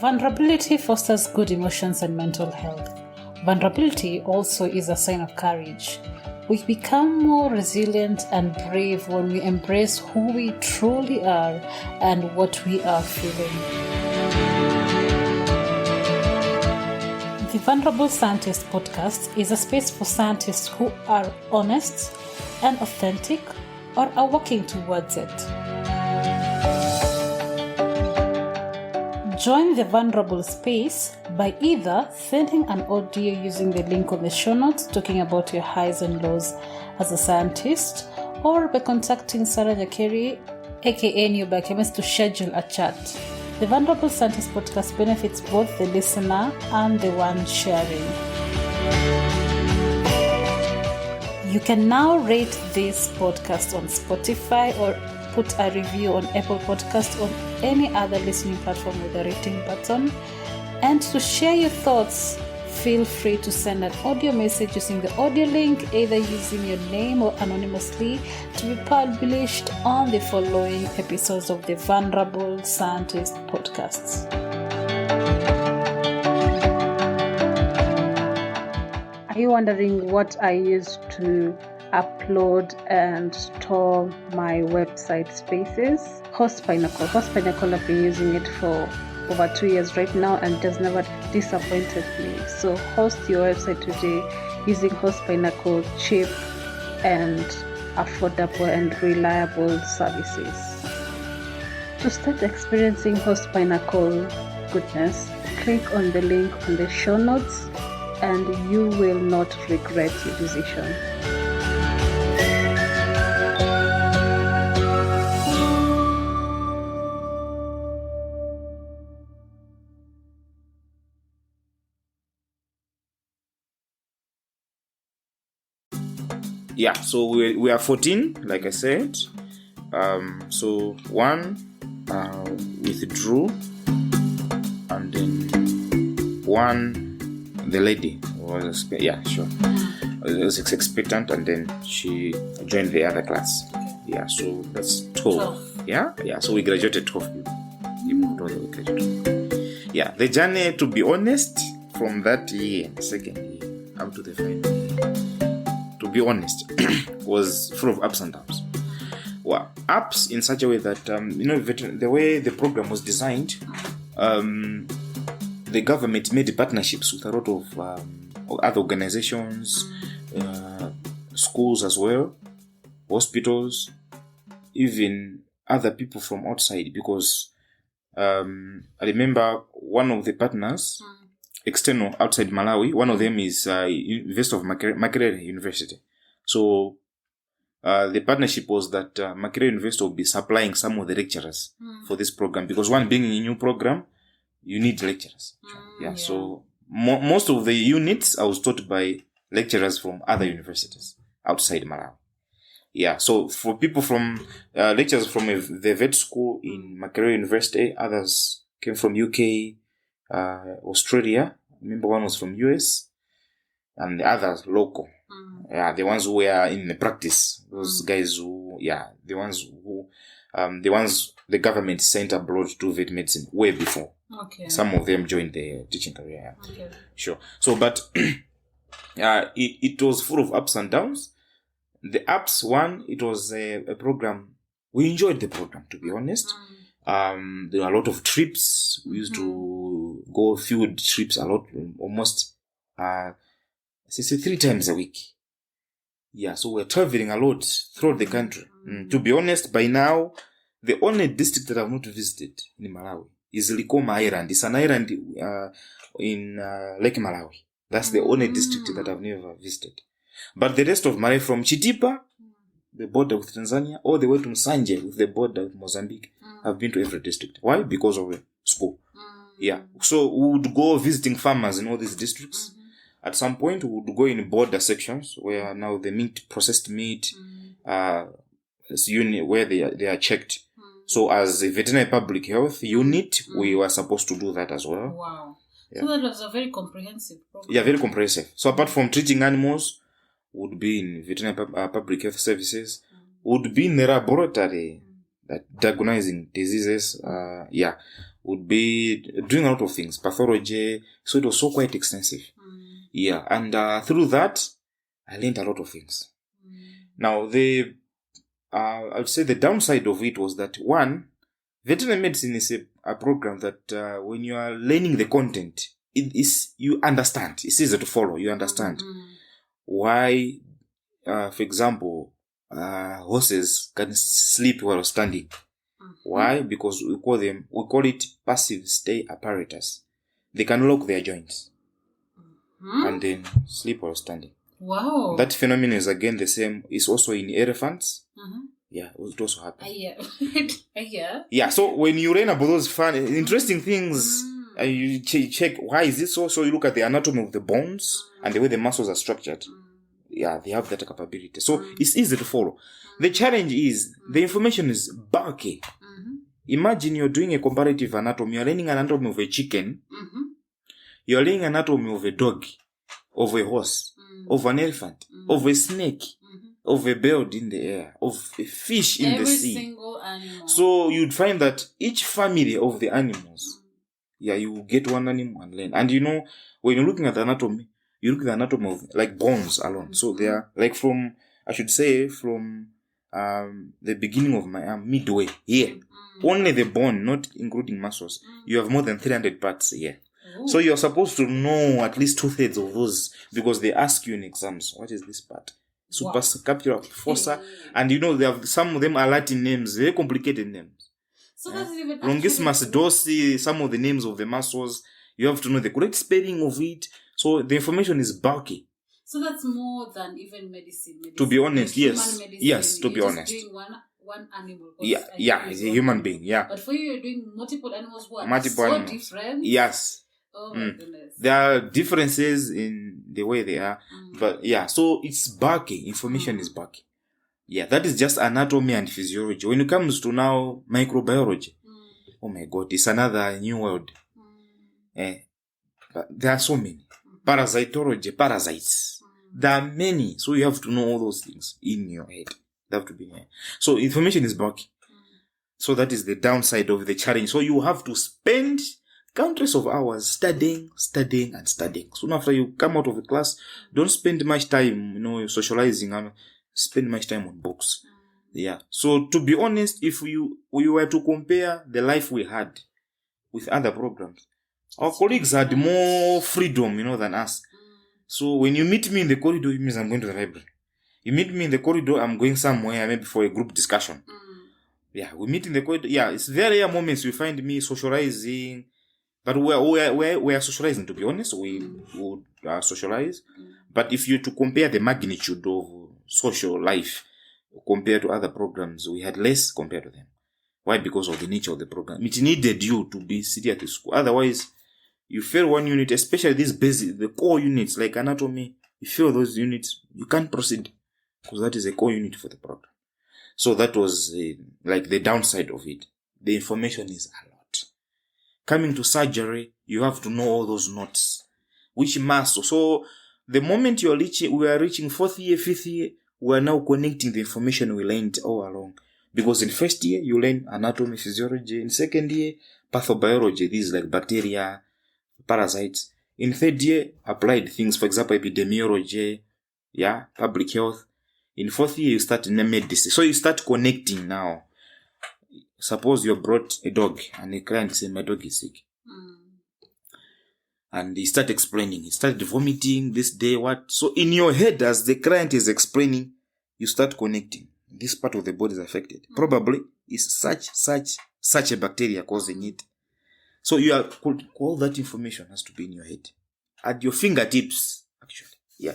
Vulnerability fosters good emotions and mental health. Vulnerability also is a sign of courage. We become more resilient and brave when we embrace who we truly are and what we are feeling. The Vulnerable Scientist podcast is a space for scientists who are honest and authentic or are working towards it. Join the vulnerable space by either sending an audio using the link on the show notes talking about your highs and lows as a scientist, or by contacting Sarah Nyakeri, aka New Biochemist, to schedule a chat. The Vulnerable Scientist podcast benefits both the listener and the one sharing. You can now rate this podcast on Spotify or put a review on Apple Podcasts or any other listening platform with a rating button. And to share your thoughts, feel free to send an audio message using the audio link, either using your name or anonymously, to be published on the following episodes of the Vulnerable Scientist podcasts. Are you wondering what I use to upload and store my website spaces? Host Pinnacle. I've been using it for over 2 years right now and it has never disappointed me. So host your website today using Host Pinnacle, cheap and affordable and reliable services. To start experiencing Host Pinnacle goodness, click on the link on the show notes and you will not regret your decision. Yeah, so we are 14, like I said. So one withdrew, and then one, the lady was was expectant, and then she joined the other class. Yeah, so that's 12. Yeah. So we graduated 12 people. We moved on, we graduated. Yeah, the journey, to be honest, from that year, second year, up to the final year, to be honest, was full of ups and downs. Well, ups in such a way that the way the program was designed, the government made partnerships with a lot of other organizations, schools as well, hospitals, even other people from outside. Because I remember one of the partners, external outside Malawi, one of them is University of Makerere University. So the partnership was that Makerere University will be supplying some of the lecturers for this program, because one being a new program, you need lecturers. So most of the units I was taught by lecturers from other universities outside Malawi. Yeah, so for people from lecturers from the vet school in Makerere University, others came from UK, Australia. I remember one was from US, and the others local. Yeah, the ones who were in the practice. Those guys who, the ones the government sent abroad to vet medicine way before. Okay. Some of them joined the teaching career. Okay. Sure. So, but it was full of ups and downs. The ups, one, it was a program. We enjoyed the program, to be honest. There were a lot of trips. We used to go field trips a lot, almost 3 times a week. Yeah, so we're traveling a lot throughout the country. To be honest, by now, the only district that I've not visited in Malawi is Likoma Island. It's an island in Lake Malawi. That's the only district that I've never visited. But the rest of Malawi, from Chitipa, the border with Tanzania, all the way to Msanje, with the border with Mozambique, I've been to every district. Why? Because of school. Yeah. So we would go visiting farmers in all these districts. At some point, we would go in border sections where now the processed meat, unit where they are checked. So as a veterinary public health unit, we were supposed to do that as well. Wow. Yeah. So that was a very comprehensive program. Yeah, very comprehensive. So apart from treating animals, would be in veterinary public health services, would be in the laboratory that diagnosing diseases, would be doing a lot of things, pathology. So it was so quite extensive. Yeah, and through that, I learned a lot of things. Now, I would say the downside of it was that, one, veterinary medicine is a program that when you are learning the content, you understand. It's easy to follow. You understand why, for example, horses can sleep while standing. Why? Because we call it passive stay apparatus. They can lock their joints and then sleep while standing. Wow. That phenomenon is again the same. It's also in elephants. Yeah, it also happens. Yeah, so when you learn about those fun, interesting things, you check why is this so? So you look at the anatomy of the bones and the way the muscles are structured. Yeah, they have that capability. So it's easy to follow. The challenge is the information is bulky. Imagine you're doing a comparative anatomy. You're learning anatomy of a chicken. You're learning anatomy of a dog, of a horse, of an elephant, of a snake, of a bird in the air, of a fish in the sea. Every single animal. So you'd find that each family of the animals, you get one animal and learn. And when you're looking at the anatomy, you look at the anatomy of like bones alone. So they are like from the beginning of my arm, midway here. Only the bone, not including muscles. You have more than 300 parts here. So you're supposed to know at least 2/3 of those because they ask you in exams, what is this part? Suprascapular fossa. And they have some of them are Latin names, very complicated names. So that's even longissimus dorsi, some of the names of the muscles. You have to know the correct spelling of it. So the information is bulky. So that's more than even medicine. To be honest, like yes. Medicine, yes, to be you're honest. Just doing one animal. Yeah, it's a human being, yeah. But for you, you're doing multiple animals who are Multiple so animals. different. Yes. Oh my goodness. There are differences in the way they are. But so it's bulky. Information is bulky. Yeah, that is just anatomy and physiology. When it comes to now microbiology, oh my God, it's another new world. But there are so many. Parasitology, parasites. There are many. So you have to know all those things in your head. They have to be in your head. So information is bulky. So that is the downside of the challenge. So you have to spend countless of hours studying. Soon after you come out of the class, don't spend much time, socializing and spend much time on books. Yeah. So to be honest, if we were to compare the life we had with other programs, our colleagues had more freedom, than us. So when you meet me in the corridor, it means I'm going to the library. You meet me in the corridor, I'm going somewhere, maybe for a group discussion. Yeah, we meet in the corridor. Yeah, it's very rare moments you find me socializing. But we are socializing, to be honest. We would socialize. But if you to compare the magnitude of social life compared to other programs, we had less compared to them. Why? Because of the nature of the program. It needed you to be seated at the school. Otherwise, you fail one unit, especially these basic, the core units like anatomy. You fail those units, you can't proceed because that is a core unit for the program. So that was like the downside of it. The information is a lot. Coming to surgery, you have to know all those notes, which must. So the moment we are reaching 4th year, 5th year, we are now connecting the information we learned all along. Because in first year, you learn anatomy, physiology. In second year, pathobiology. These like bacteria, parasites. In third year, applied things, for example, epidemiology, public health. In fourth year, you start in medicine. So you start connecting now. Suppose you brought a dog and a client says, my dog is sick. And he start explaining. He started vomiting this day, what? So in your head, as the client is explaining, you start connecting. This part of the body is affected. Probably is such a bacteria causing it. So all that information has to be in your head. At your fingertips, actually. Yeah.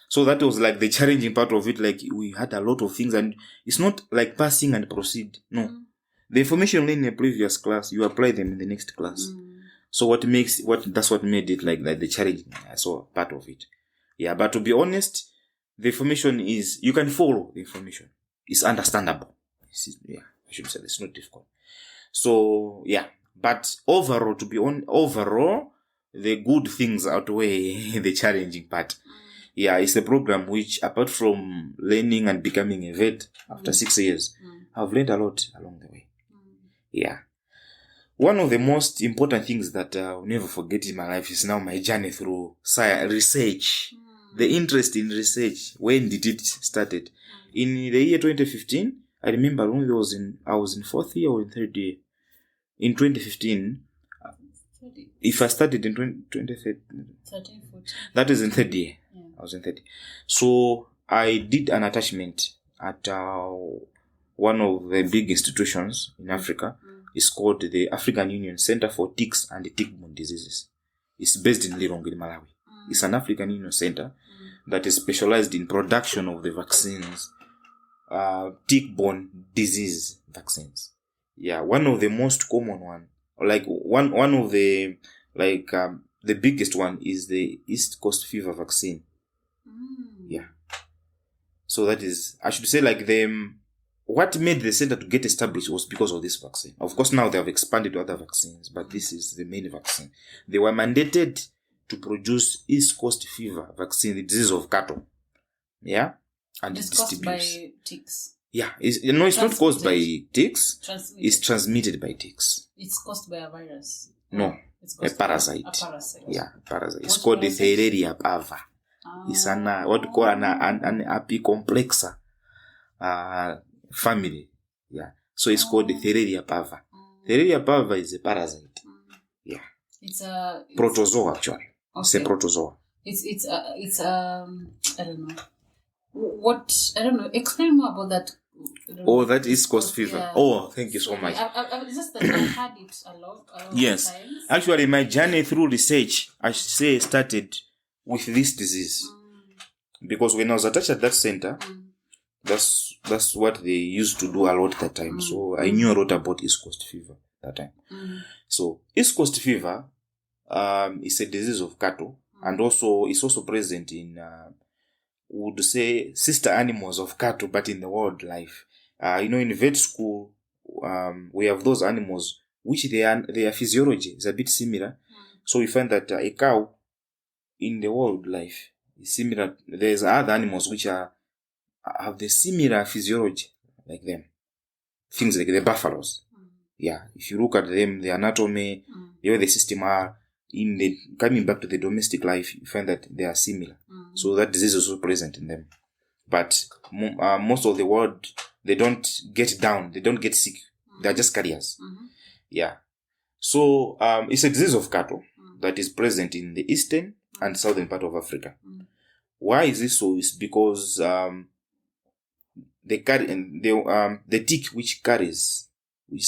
So that was like the challenging part of it. Like we had a lot of things and it's not like passing and proceed. No. The information learned in the previous class, you apply them in the next class. So that's what made it like the challenging. So part of it. Yeah. But to be honest, the information is, you can follow the information. It's understandable. I should say it's not difficult. So, yeah. But overall, the good things outweigh the challenging part. Yeah, it's a program which, apart from learning and becoming a vet after 6 years, I've learned a lot along the way. Yeah. one of the most important things that I'll never forget in my life is now my journey through research. The interest in research. When did it started? In the year 2015, I remember when I was in 4th year or in 3rd year. In 2015, if I started in 2013, that is in 3rd year. Yeah. I was in 3rd year. So I did an attachment at one of the big institutions in Africa. It's called the African Union Center for Ticks and Tick-borne Diseases. It's based in Lilongwe, Malawi. It's an African Union center that is specialized in production of the vaccines, tick-borne disease vaccines. Yeah, one of the most common one, like one of the the biggest one is the East Coast fever vaccine. Yeah. So that is, I should say, like what made the center to get established was because of this vaccine. Of course, now they have expanded to other vaccines, but this is the main vaccine. They were mandated to produce East Coast fever vaccine, the disease of cattle. Yeah? And It's it caused by distributes. ticks. Yeah. It's not caused by ticks. Transmitted. It's transmitted by ticks. It's caused by a virus. No. It's A caused parasite. By a parasite. Yeah, parasite. It's What called the parasite? Theileria pava. It's what we call an apicomplexa family. Yeah. So it's called the Theileria pava. Theileria pava is a parasite. Yeah. It's a Protozoa, actually. It's a Okay. protozoa. It's I don't know. I don't know. Explain more about that. Oh, that is Coast fever. Yeah. Oh, thank you so much. It's just that I've had it a lot Yes. of times. Actually, my journey through research, I should say, started with this disease. Because when I was attached at that center, that's what they used to do a lot that time. So I knew a lot about East Coast fever that time. So East Coast fever is a disease of cattle, and also it's also present in would say sister animals of cattle, but in the wildlife. In vet school, we have those animals which their physiology is a bit similar. So we find that a cow in the wildlife is similar. There's other animals which have the similar physiology like them. Things like the buffaloes. Yeah, if you look at them, the anatomy, the way the system are, coming back to the domestic life, you find that they are similar. So that disease is also present in them. But most of the world, they don't get down, they don't get sick. They're just carriers. Yeah. So it's a disease of cattle that is present in the eastern and southern part of Africa. Why is this so? It's because the tick which is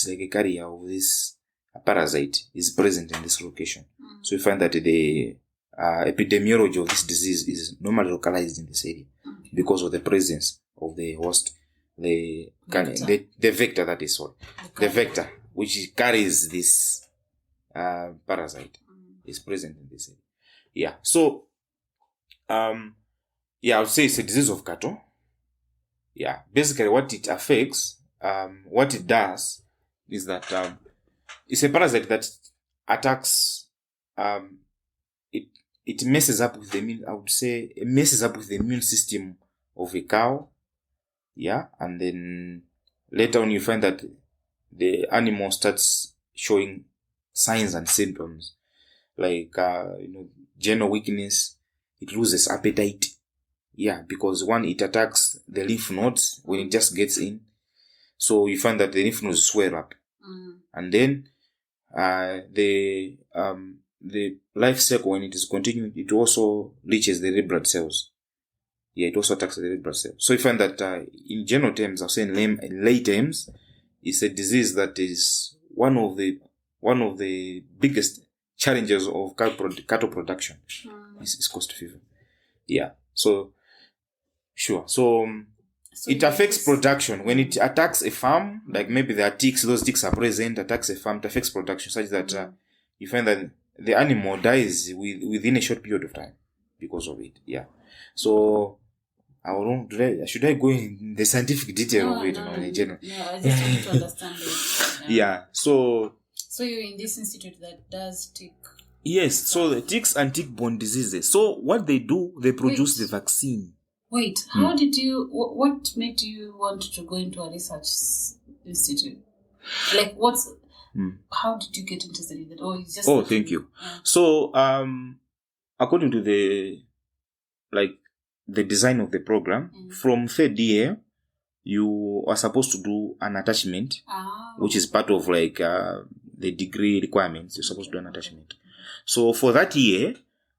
like a carrier of this parasite, is present in this location. So you find that the epidemiology of this disease is normally localized in this area because of the presence of the host, the vector that is sorry, the vector which carries this parasite is present in this area. Yeah. So I would say it's a disease of cattle. Yeah. Basically, what it affects, what it does is that it's a parasite that attacks. It messes up with the immune. I would say it messes up with the immune system of a cow. Yeah, and then later on you find that the animal starts showing signs and symptoms like general weakness. It loses appetite. Yeah, because it attacks the lymph nodes when it just gets in. So you find that the lymph nodes swell up, and then the life cycle, when it is continuing, it also reaches the red blood cells. Yeah, it also attacks the red blood cells. So you find that in general terms, I'll say in lay terms, it's a disease that is one of the biggest challenges of cattle production. It's Coast fever. Yeah. So sure. So it affects production when it attacks a farm. Like maybe there are ticks; those ticks are present. Attacks a farm, it affects production, such that you find that the animal dies within a short period of time because of it. Yeah. So should I go in the scientific detail of it? In general? No, I just want to understand it. Yeah. So you're in this institute that does tick. Yes. So the ticks and tick-borne diseases. So what they do, they produce the vaccine. Wait, how did you? What made you want to go into a research institute? Like, How did you get interested in that? Or you just thank you. So, according to the design of the program, from third year, you are supposed to do an attachment, which is part of the degree requirements. You're supposed to do an attachment. So for that year,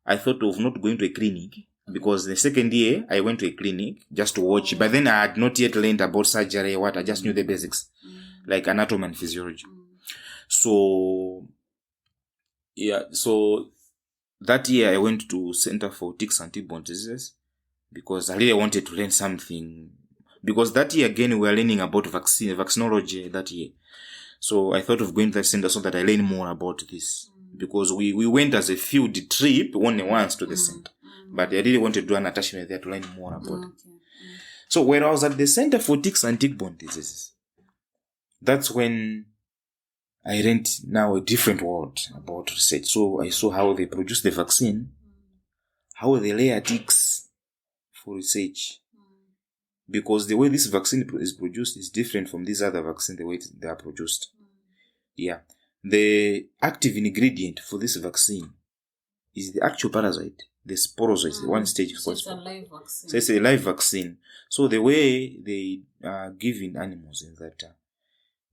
I thought of not going to a clinic, because the second year I went to a clinic just to watch. But then I had not yet learned about surgery. I just knew the basics, like anatomy and physiology. So that year I went to Center for Ticks and Tick-borne Diseases, because I really wanted to learn something. Because that year again we were learning about vaccinology that year. So I thought of going to that center so that I learn more about this. Because we went as a field trip only once to the center. But I really wanted to do an attachment there to learn more about it. So when I was at the Center for Ticks and Tick-borne Diseases, that's when I learned now a different world about research. So I saw how they produce the vaccine, how they layer ticks for research. Because the way this vaccine is produced is different from these other vaccines, the way they are produced. Yeah. The active ingredient for this vaccine is the actual parasite, the sporozoites, the one stage. So it's a live vaccine. So it's a live vaccine. So the way they give in animals is that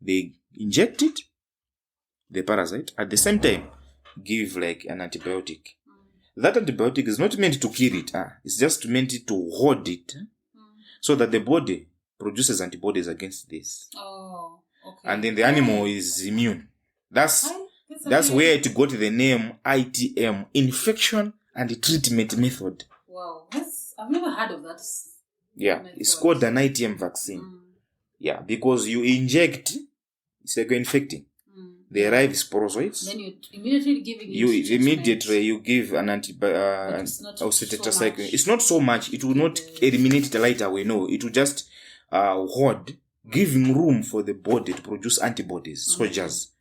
they inject it, the parasite, at the same time give like an antibiotic. That antibiotic is not meant to kill it. It's just meant to hold it so that the body produces antibodies against this. Oh, okay. And then the animal is immune. That's where it got the name ITM, infection and treatment method. Wow, I've never heard of that. Yeah, it's called an ITM vaccine. Yeah, because you inject, it's like you're infecting. They arrive sporozoites. Then you immediately giving you give an tetracycline. It's not so much. It will not eliminate it right away. No, it will just hold, giving room for the body to produce antibodies, soldiers.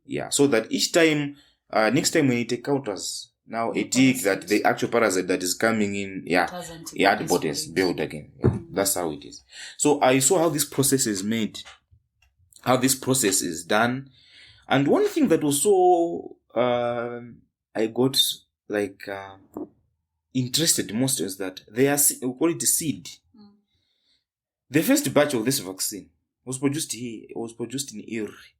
Yeah, so that each time, next time when it encounters now a tick, that the actual parasite that is coming in, antibodies build again. Yeah, that's how it is. So I saw how this process is made, how this process is done. And one thing that was so, I got interested most is that they are, we call it seed. The first batch of this vaccine was produced here, it was produced in ILRI.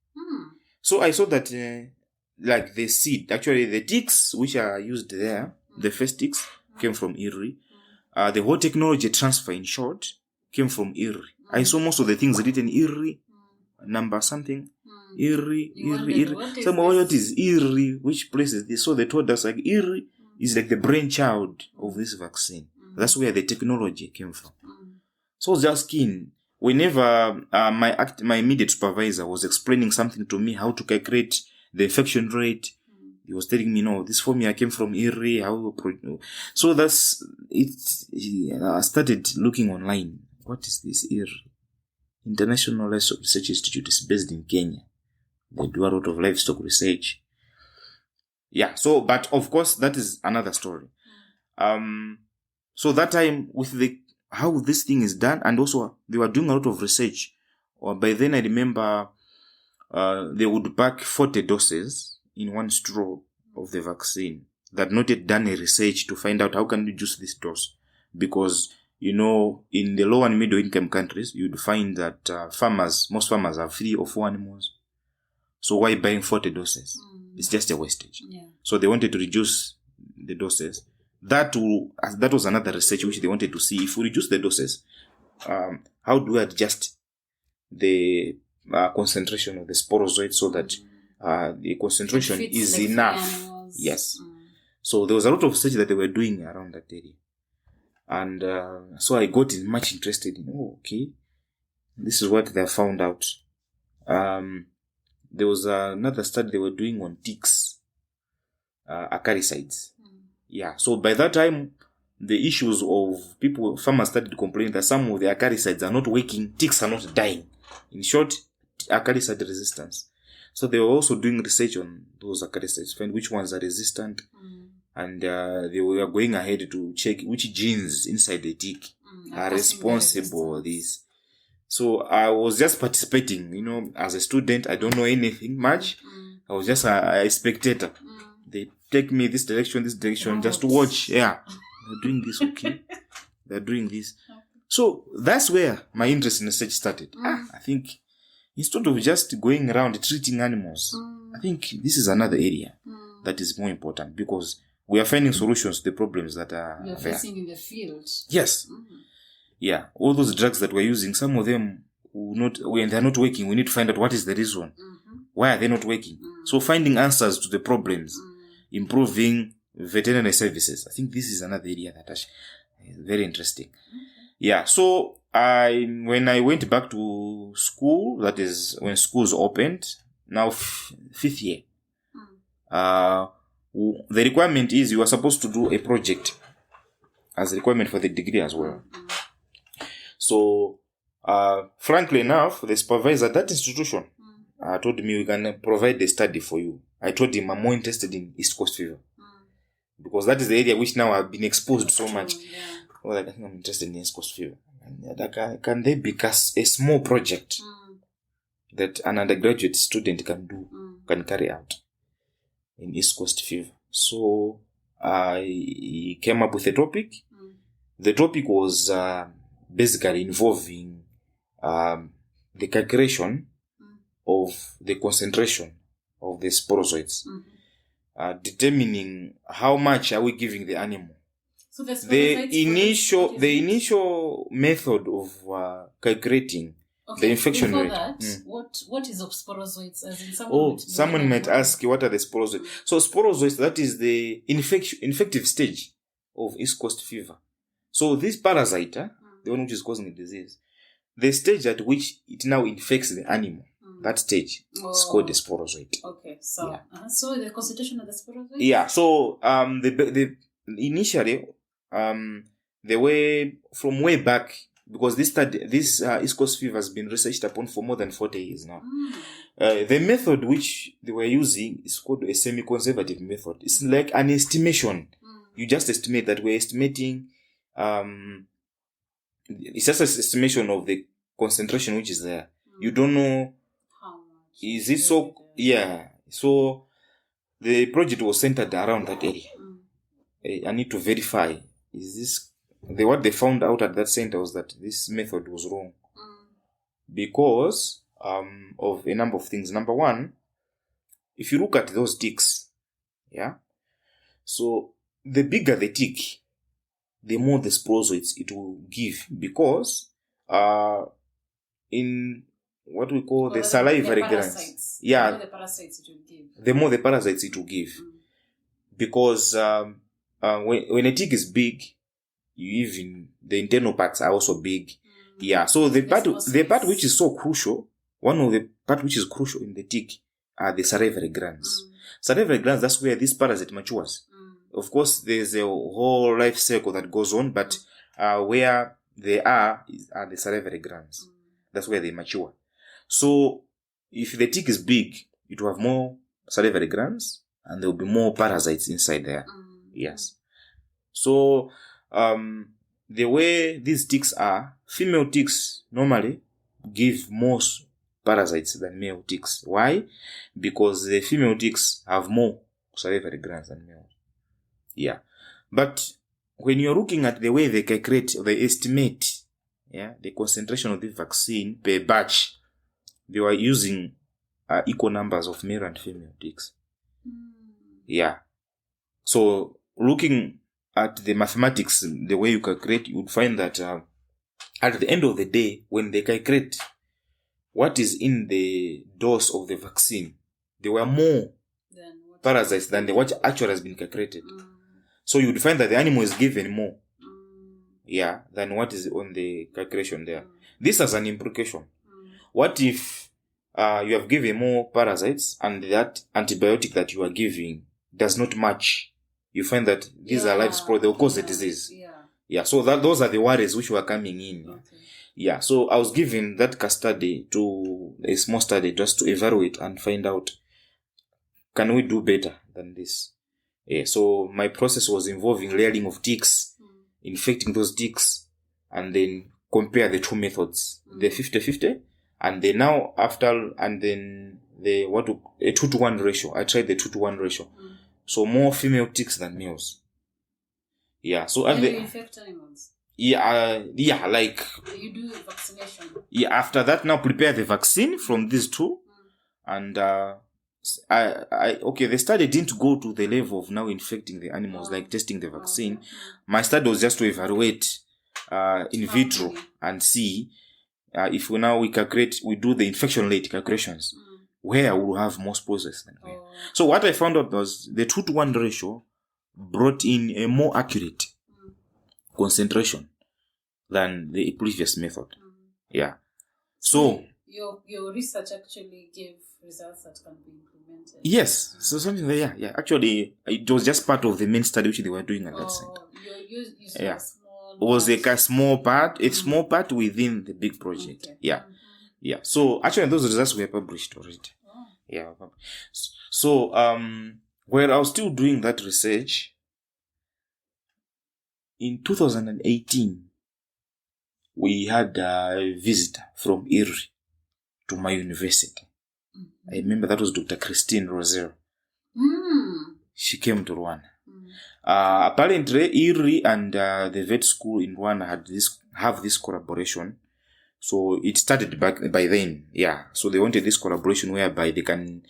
So I saw that, the seed, actually the ticks which are used there, the first ticks came from ILRI. The whole technology transfer, in short, came from ILRI. I saw most of the things written ILRI, number something, ILRI. Some of what is ILRI, which place is this? So they told us ILRI is like the brainchild of this vaccine. That's where the technology came from. So I was just keen. Whenever my immediate supervisor was explaining something to me, how to calculate the infection rate, he was telling me, no, this formula came from ILRI. So that's it. I started looking online. What is this ILRI? International Livestock Research Institute is based in Kenya. They do a lot of livestock research. Yeah, so, but of course, that is another story. So that time, with how this thing is done, and also they were doing a lot of research. By then I remember they would pack 40 doses in one straw of the vaccine. That not yet done a research to find out how can you use this dose. Because, in the low and middle income countries, you'd find that most farmers have 3 or 4 animals. So why buying 40 doses? It's just a wastage. Yeah. So they wanted to reduce the doses. That was another research which they wanted to see. If we reduce the doses, how do we adjust the concentration of the sporozoites so that the concentration is enough? Yes. So there was a lot of research that they were doing around that area. And so I got much interested in, this is what they found out. There was another study they were doing on ticks, acaricides. Yeah, so by that time, the issues of farmers started complaining that some of the acaricides are not working, ticks are not dying. In short, acaricide resistance. So they were also doing research on those acaricides, find which ones are resistant. And they were going ahead to check which genes inside the tick are responsible for this. So I was just participating, as a student. I don't know anything much. I was just a spectator. They take me this direction, just to watch. Yeah. They're doing this, okay. They're doing this. So that's where my interest in research started. I think instead of just going around treating animals, I think this is another area that is more important, because we are finding solutions to the problems that are You're facing in the field. Yes. Yeah. All those drugs that we're using, some of them when they're not working, we need to find out what is the reason. Why are they not working? So finding answers to the problems, improving veterinary services. I think this is another area that is very interesting. Yeah. So when I went back to school, that is when schools opened, now 5th year, the requirement is you are supposed to do a project as a requirement for the degree as well. So, frankly enough, the supervisor at that institution told me, we can provide the study for you. I told him I'm more interested in East Coast fever, because that is the area which now I've been exposed so much. Well, I think I'm interested in East Coast fever. And can there be a small project that an undergraduate student can carry out in East Coast fever? So I came up with a topic. The topic was basically involving the calculation of the concentration of the sporozoites, determining how much are we giving the animal. So the initial method of calculating the infection rate. What is of sporozoites? As in someone might ask, what are the sporozoites? So sporozoites, that is the infective stage of East Coast fever. So this parasite, the one which is causing the disease, the stage at which it now infects the animal, that stage is called the sporozoite. Okay, so so the concentration of the sporozoite. Yeah. So the initially the way from way back, because this East Coast fever has been researched upon for more than 40 years now. The method which they were using is called a semi-conservative method. It's like an estimation. You just estimate that we're estimating. It's just an estimation of the concentration which is there. You don't know how much. Is it so? Yeah. So the project was centered around that area. I need to verify. Is this what they found out at that center was that this method was wrong because of a number of things. Number one, if you look at those ticks, so the bigger the tick, the more the sporozoites it will give, because in what we call the salivary glands, the parasites it will give. The more the parasites it will give, because when a tick is big, the internal parts are also big. So the part which is so crucial, one of the part which is crucial in the tick are the salivary glands. Salivary glands, that's where this parasite matures. Of course, there's a whole life cycle that goes on, but where they are the salivary glands. That's where they mature. So if the tick is big, it will have more salivary glands, and there will be more parasites inside there. Yes. So the way these ticks are, female ticks normally give more parasites than male ticks. Why? Because the female ticks have more salivary glands than male. Yeah. But when you're looking at the way they calculate, they estimate, the concentration of the vaccine per batch, they were using equal numbers of male and female ticks. Yeah. So looking at the mathematics, the way you calculate, you would find that at the end of the day, when they calculate what is in the dose of the vaccine, there were more parasites than what actually has been calculated. So you would find that the animal is given more, than what is on the calculation there. This has an implication. What if you have given more parasites and that antibiotic that you are giving does not match? You find that these are live spores, they will cause the disease. So those are the worries which were coming in. So I was given that a small study just to evaluate and find out, can we do better than this? So my process was involving layering of ticks, infecting those ticks, and then compare the two methods, the 50-50, and then now then the a 2-to-1 ratio. I tried the 2-to-1 ratio. So more female ticks than males. Yeah. So and you infect animals. Yeah, like you do vaccination. Yeah, after that now prepare the vaccine from these two. And the study didn't go to the level of now infecting the animals, like testing the vaccine. My study was just to evaluate in vitro and see if we do the infection rate calculations, where we will have more spores than where. So what I found out was the 2-to-1 ratio brought in a more accurate concentration than the previous method. Yeah. So your research actually gave results that can be implemented. Yes. So something like actually it was just part of the main study which they were doing at that center. You It was like a small part within the big project. Okay. Yeah. Yeah. So actually those results were published already. Oh. Yeah. So where I was still doing that research in 2018, we had a visitor from ILRI to my university. I remember that was Dr. Christine Rosero. She came to Rwanda. Apparently, ILRI and the vet school in Rwanda have this collaboration. So it started by then. Yeah. So they wanted this collaboration whereby they can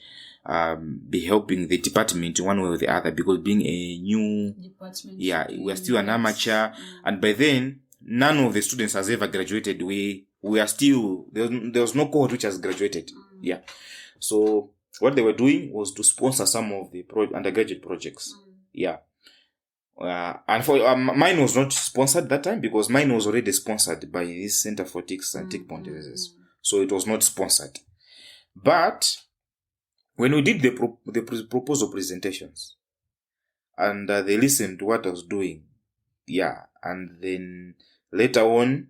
be helping the department one way or the other, because being a new department, we are still an amateur, and by then none of the students has ever graduated. We are still there was no cohort which has graduated. Yeah. So what they were doing was to sponsor some of the undergraduate projects. Yeah. And for mine was not sponsored that time, because mine was already sponsored by this Center for Ticks and Tick-borne Diseases. So it was not sponsored. But when we did the proposal presentations, and they listened to what I was doing, and then later on,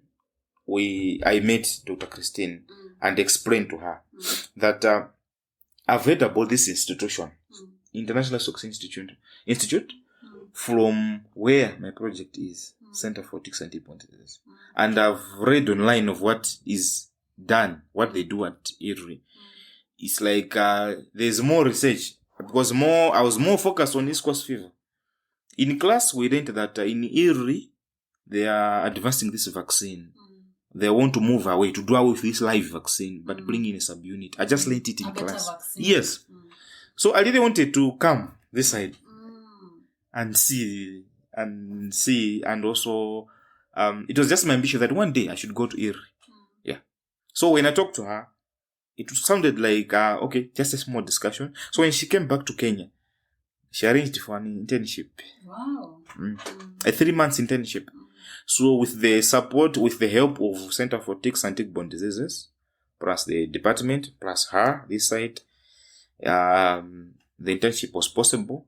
I met Dr. Christine and explained to her that I've heard about this institution, International Stocks Institute, from where my project is, Center for Ticks and Tick-borne Diseases, and I've read online of what is done, what they do at ILRI. It's like there's more research, because I was more focused on East Coast fever. In class, we learned that in ILRI, they are advancing this vaccine. They want to move away, to do away with this live vaccine, but bring in a subunit. I just learned it in class. Vaccine. Yes. So I really wanted to come this side and see, and also, it was just my ambition that one day I should go to ILRI. Yeah. So when I talked to her, it sounded like, just a small discussion. So when she came back to Kenya, she arranged for an internship. Wow. A 3 months internship. So with the help of Center for Ticks and Tick-borne Diseases, plus the department, plus her, this side, the internship was possible.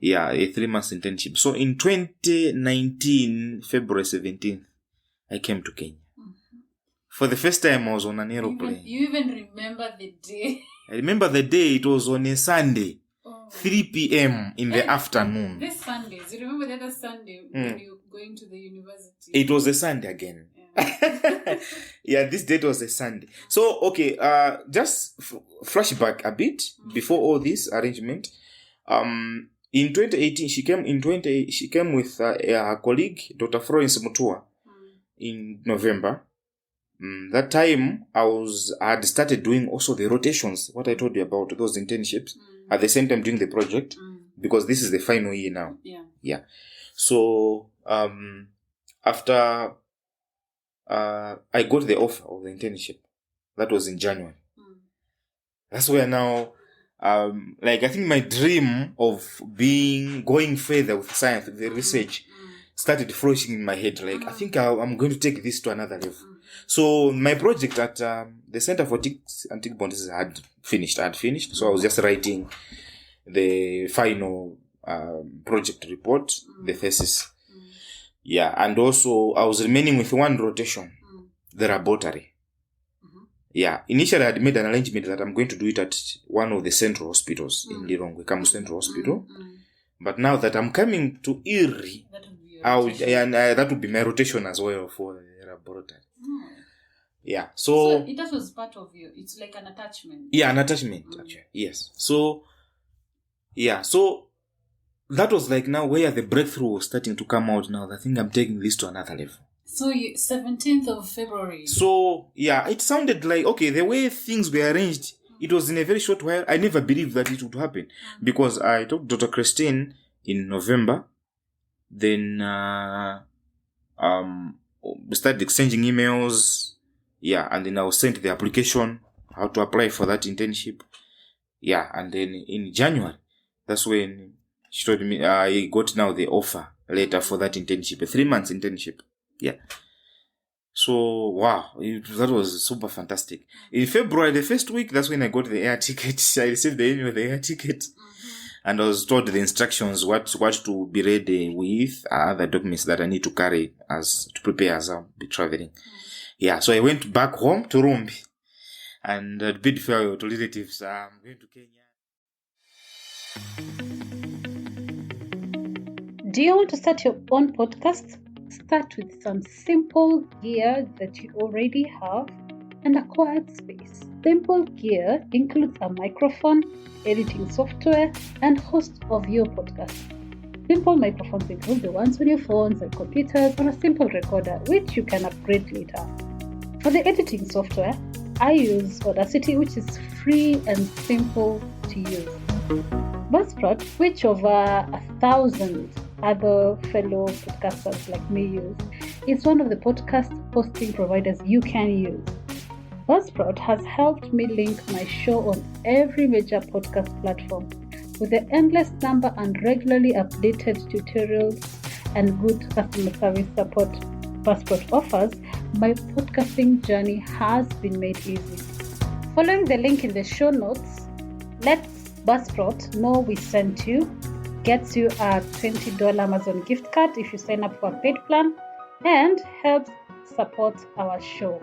Yeah, a 3 months internship. So in 2019, February 17th, I came to Kenya. For the first time, I was on an aeroplane. You even remember the day? I remember the day. It was on a Sunday, 3 p.m. in the afternoon. This Sunday, you remember the other Sunday when you were going to the university? It was a Sunday again. Yeah, this date was a Sunday. So, okay, just flashback a bit before all this arrangement. In 2018, she came with her colleague, Dr. Florence Mutua, in November. That time, I had started doing also the rotations, what I told you about, those internships, at the same time doing the project, because this is the final year now. Yeah. So, after I got the offer of the internship, that was in January. That's where now, I think my dream of going further with science, with the research, started flourishing in my head. I think I'm going to take this to another level. So my project at the Center for Ticks and Tick-borne Diseases had finished. So I was just writing the final project report, the thesis. Yeah, and also I was remaining with one rotation, the laboratory. Yeah, initially I had made an arrangement that I'm going to do it at one of the central hospitals in Lilongwe, Kamu Central Hospital. But now that I'm coming to ILRI, that would be my rotation as well for the laboratory. Yeah. So that was part of you. It's like an attachment. Yeah, an attachment, actually. Yes. So, yeah. So, that was like now where the breakthrough was starting to come out now. I think I'm taking this to another level. So, 17th of February. So, yeah, it sounded like, okay, the way things were arranged, it was in a very short while. I never believed that it would happen. Because I talked to Dr. Christine in November. Then, we started exchanging emails. Yeah, and then I was sent the application, how to apply for that internship. Yeah, and then in January, that's when she told me I got now the offer letter for that internship, a 3 months internship. Yeah. So, wow, that was super fantastic. In February, the first week, that's when I got the air ticket. I received the email with the air ticket. And I was told the instructions, what to be ready with, other documents that I need to carry to prepare as I'll be traveling. Yeah, so I went back home to Rumbi and bid farewell to relatives. I'm going to Kenya. Do you want to start your own podcast? Start with some simple gear that you already have and a quiet space. Simple gear includes a microphone, editing software, and host of your podcast. Simple microphones include the ones on your phones and computers, or a simple recorder, which you can upgrade later. For the editing software, I use Audacity, which is free and simple to use. Buzzsprout, which over 1,000 other fellow podcasters like me use, is one of the podcast hosting providers you can use. Buzzsprout has helped me link my show on every major podcast platform. With the endless number and regularly updated tutorials and good customer service support Buzzsprout offers, my podcasting journey has been made easy. Following the link in the show notes, let Buzzsprout know we sent you, gets you a $20 Amazon gift card if you sign up for a paid plan, and helps support our show.